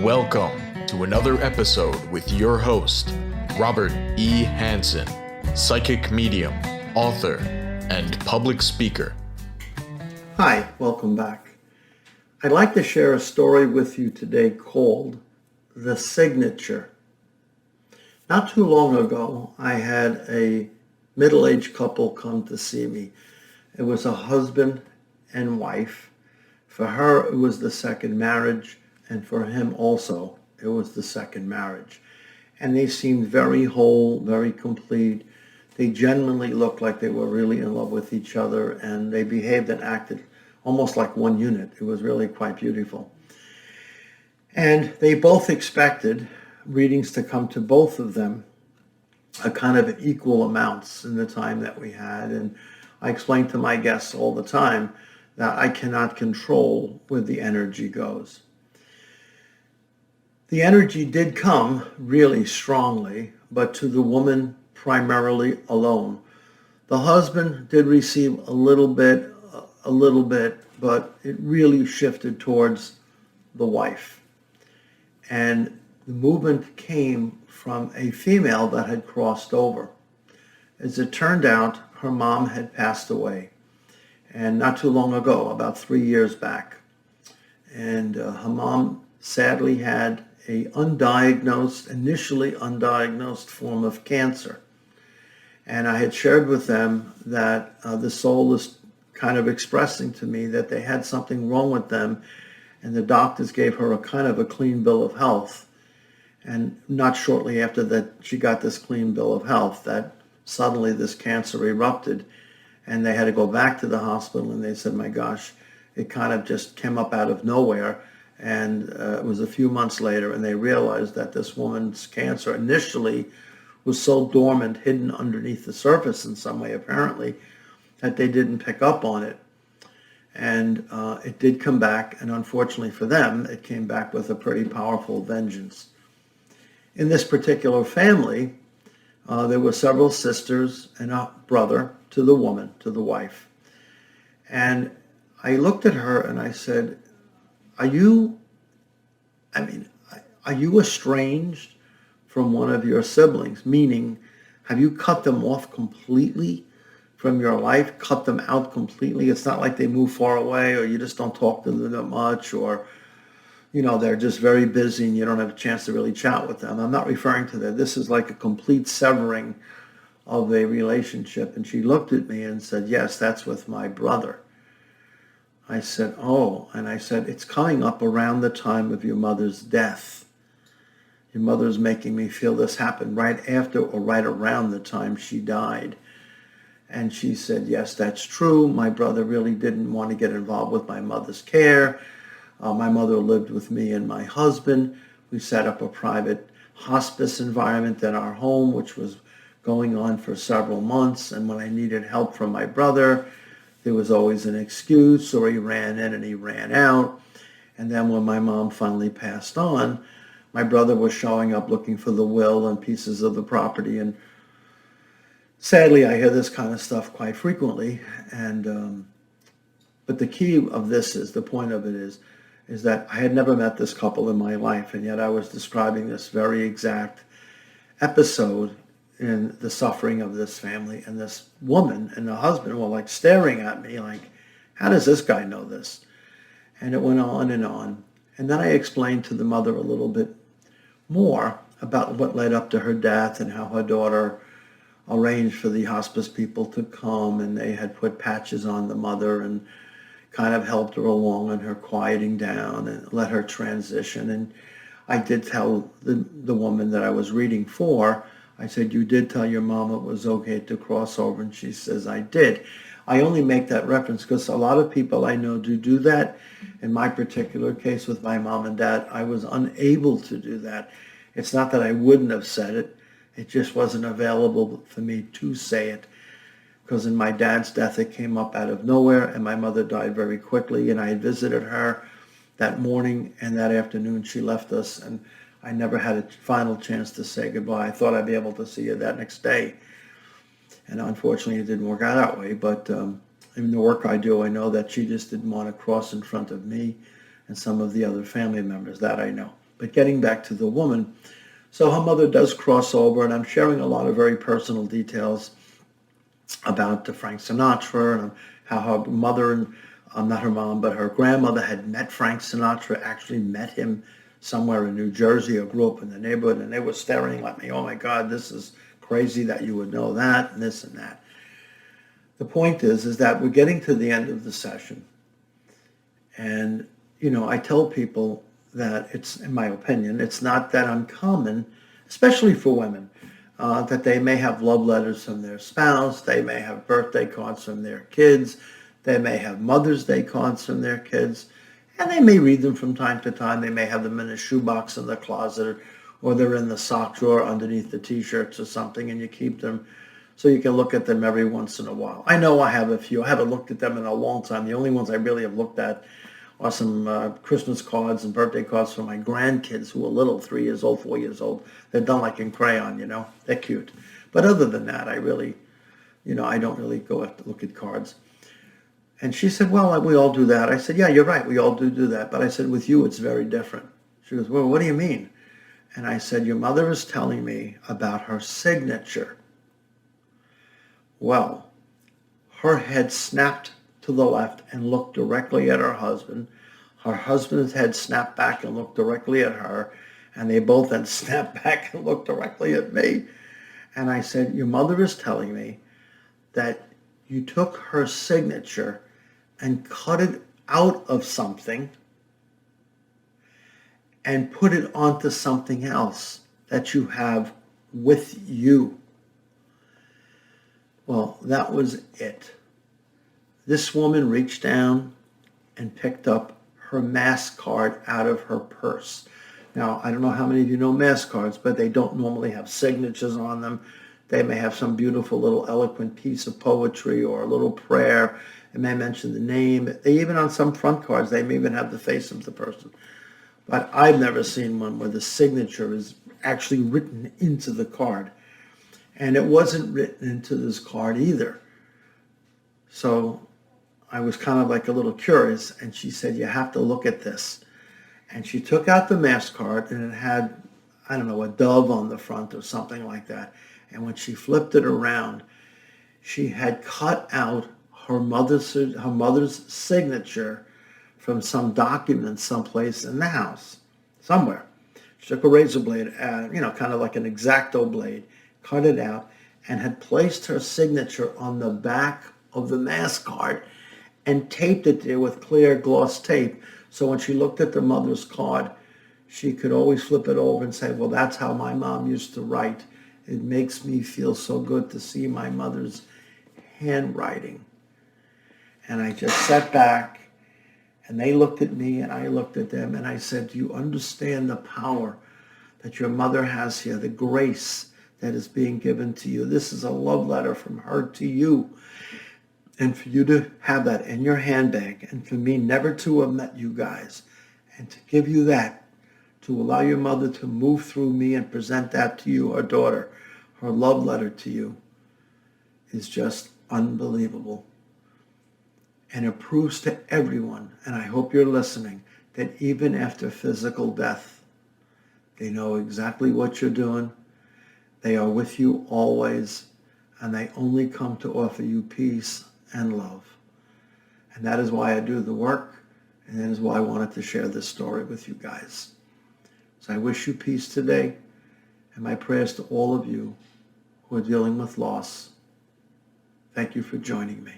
Welcome to another episode with your host, Robert E. Hansen, psychic medium, author, and public speaker. Hi, welcome back. I'd like to share a story with you today called The Signature. Not too long ago, I had a middle-aged couple come to see me. It was a husband and wife. For her, it was the second marriage, and for him also, it was the second marriage. And they seemed very whole, very complete. They genuinely looked like they were really in love with each other, and they behaved and acted almost like one unit. It was really quite beautiful. And they both expected readings to come to both of them a kind of equal amounts in the time that we had. And I explained to my guests all the time that I cannot control where the energy goes. The energy did come really strongly, but to the woman primarily alone. The husband did receive a little bit, but it really shifted towards the wife. And the movement came from a female that had crossed over. As it turned out, her mom had passed away, and not too long ago, about 3 years back. And her mom sadly had a initially undiagnosed form of cancer. And I had shared with them that the soul is kind of expressing to me that they had something wrong with them, and the doctors gave her a kind of a clean bill of health. And not shortly after that she got this clean bill of health, that suddenly this cancer erupted, and they had to go back to the hospital, and they said, my gosh, it kind of just came up out of nowhere. And it was a few months later, and they realized that this woman's cancer initially was so dormant, hidden underneath the surface in some way, apparently, that they didn't pick up on it. And it did come back, and unfortunately for them, it came back with a pretty powerful vengeance. In this particular family, there were several sisters and a brother to the woman, to the wife. And I looked at her and I said, are you estranged from one of your siblings? Meaning, have you cut them off completely from your life, cut them out completely? It's not like they move far away, or you just don't talk to them that much, or they're just very busy and you don't have a chance to really chat with them. I'm not referring to that. This is like a complete severing of a relationship. And she looked at me and said, yes, that's with my brother. I said, oh, and I said, it's coming up around the time of your mother's death. Your mother's making me feel this happened right after or right around the time she died. And she said, yes, that's true. My brother really didn't want to get involved with my mother's care. My mother lived with me and my husband. We set up a private hospice environment in our home, which was going on for several months. And when I needed help from my brother, there was always an excuse, or he ran in and he ran out. And then when my mom finally passed on, my brother was showing up looking for the will and pieces of the property. And sadly, I hear this kind of stuff quite frequently. And but the key of this is, the point of it is that I had never met this couple in my life, and yet I was describing this very exact episode in the suffering of this family, and this woman and the husband were like staring at me like, how does this guy know this? And it went on. And then I explained to the mother a little bit more about what led up to her death and how her daughter arranged for the hospice people to come, and they had put patches on the mother and kind of helped her along in her quieting down and let her transition. And I did tell the woman that I was reading for, I said, you did tell your mom it was okay to cross over? And she says, I did. I only make that reference because a lot of people I know do that. In my particular case with my mom and dad, I was unable to do that. It's not that I wouldn't have said it. It just wasn't available for me to say it. Because in my dad's death, it came up out of nowhere, and my mother died very quickly. And I had visited her that morning, and that afternoon she left us, and I never had a final chance to say goodbye. I thought I'd be able to see her that next day. And unfortunately, it didn't work out that way. But in the work I do, I know that she just didn't want to cross in front of me and some of the other family members. That I know. But getting back to the woman, so her mother does cross over, and I'm sharing a lot of very personal details about Frank Sinatra and how her mother and not her mom, but her grandmother had met Frank Sinatra, actually met him somewhere in New Jersey or grew up in the neighborhood, and they were staring at me, oh my God, this is crazy that you would know that and this and that. The point is that we're getting to the end of the session. And, I tell people that it's, in my opinion, it's not that uncommon, especially for women, that they may have love letters from their spouse, they may have birthday cards from their kids, they may have Mother's Day cards from their kids, and they may read them from time to time. They may have them in a shoebox in the closet, or they're in the sock drawer underneath the t-shirts or something, and you keep them so you can look at them every once in a while. I know I have a few. I haven't looked at them in a long time. The only ones I really have looked at are some Christmas cards and birthday cards for my grandkids who are little, 3 years old, 4 years old. They're done like in crayon, They're cute. But other than that, I really, I don't really go out to look at cards. And she said, well, we all do that. I said, yeah, you're right. We all do that. But I said, with you, it's very different. She goes, well, what do you mean? And I said, your mother is telling me about her signature. Well, her head snapped to the left and looked directly at her husband. Her husband's head snapped back and looked directly at her. And they both then snapped back and looked directly at me. And I said, your mother is telling me that you took her signature and cut it out of something and put it onto something else that you have with you. Well, that was it. This woman reached down and picked up her MasterCard out of her purse. Now, I don't know how many of you know MasterCards, but they don't normally have signatures on them. They may have some beautiful little eloquent piece of poetry or a little prayer. It may mention the name. They even on some front cards, they may even have the face of the person. But I've never seen one where the signature is actually written into the card. And it wasn't written into this card either. So I was kind of like a little curious, and she said, you have to look at this. And she took out the MasterCard, and it had, I don't know, a dove on the front or something like that. And when she flipped it around, she had cut out her mother's signature from some document someplace in the house, somewhere. She took a razor blade, kind of like an X-Acto blade, cut it out, and had placed her signature on the back of the MasterCard and taped it there with clear gloss tape. So when she looked at the mother's card, she could always flip it over and say, well, that's how my mom used to write. It makes me feel so good to see my mother's handwriting. And I just sat back, and they looked at me, and I looked at them, and I said, do you understand the power that your mother has here, the grace that is being given to you? This is a love letter from her to you. And for you to have that in your handbag, and for me never to have met you guys, and to give you that, to allow your mother to move through me and present that to you, her daughter, her love letter to you, is just unbelievable. And it proves to everyone, and I hope you're listening, that even after physical death, they know exactly what you're doing. They are with you always, and they only come to offer you peace and love. And that is why I do the work, and that is why I wanted to share this story with you guys. So I wish you peace today, and my prayers to all of you who are dealing with loss. Thank you for joining me.